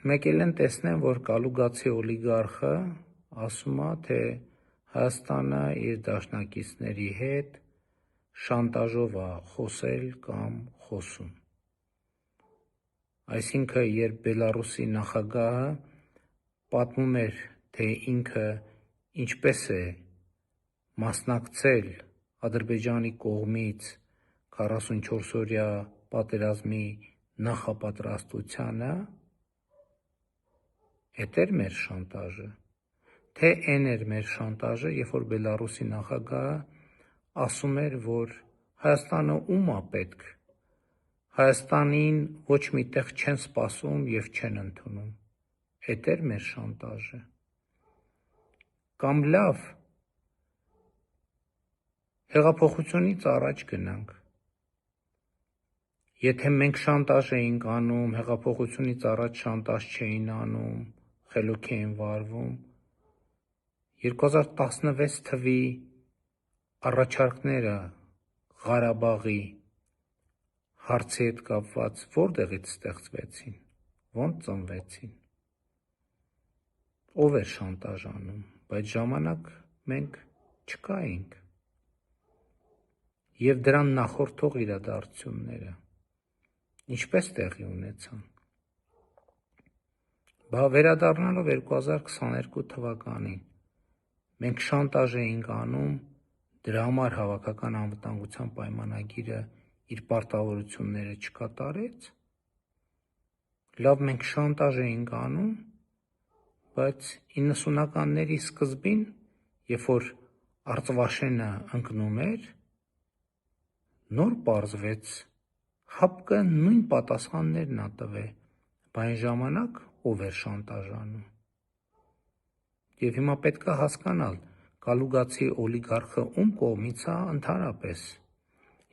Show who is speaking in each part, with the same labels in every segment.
Speaker 1: մեկ էլ են տեսնեմ, որ Կալուգացի օլիգարխը ասում է, թե Հայաստանը իր դաշնակիցների հետ շանտաժով է խոսել կամ խոսում։ Այսինքն, երբ Բելարուսի նախագահը պատմում էր, թե ինքը ինչպես է մասնակցել Ադրբեջանի կողմից 44-օրյա պատերազմի նախապատրաստությանը, էդ էր մեր շանտաժը, թե էն էր մեր շանտաժը, երբ որ Բելարուսի նախագահը ասում էր, որ Հայաստանը ում է պետք, Հայաստանին ոչ մի տեղ չեն սպասում և չեն ընդունում, էդ էր մեր շանտաժը։ Կամ լավ, հեղափոխությունից առաջ գնանք, եթե մենք շանտաժ էինք անում, հեղափոխությունից առաջ շանտաժ չէին անում, խելոք էին վարվում, 2016 թվի առաջարկները Ղարաբաղի հարցի հետ կապված որտեղից ստեղծվեցին, ոնց ծնվեցին, ով էր շանտաժ անում, բայց ժամանակ մենք չկայինք, և դրան նախորդող իրադարձությունները ինչպես տեղի ունեցան։ Վերադառնալով 2022 թվականին, մենք շանտաժ էինք անում, դրա համար Հավաքական անվտանգության պայմանագիրը իր պարտավորությունները չկատարեց, լավ, մենք շանտաժ էինք անում, բայց 90-ականների սկզբին, երբ որ Արծվաշենը ընկնում էր, նոր պարզվեց, ՀԱՊԿ-ը նույն պատասխաններն ա տվել, բա այն ժամանակ ով էր շանտաժ անում։ Եվ հիմա պետք է հասկանալ, Կալուգացի օլիգարխը ում կողմից է ընդհանրապես,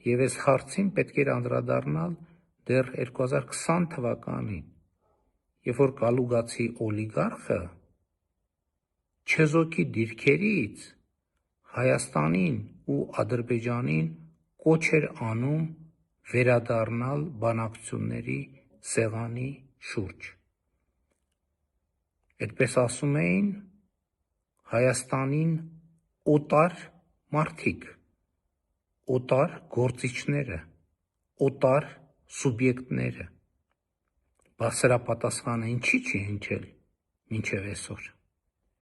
Speaker 1: և այս հարցին պետք էր անդրադառնալ դեռ 2020 թվականին, երբ որ Կալուգացի օլիգարխը չեզոքի դիրքերից Հայաստանին ու Ադրբեջանին կոչ էր անում վերադառնալ բանակցությունների սեղանի շուրջ։ Էդպես ասում էին Հայաստանին օտար մարդիկ, օտար գործիչները, օտար սուբյեկտները, բա սրա պատասխանը ինչի՞ չի հնչել մինչև այսօր։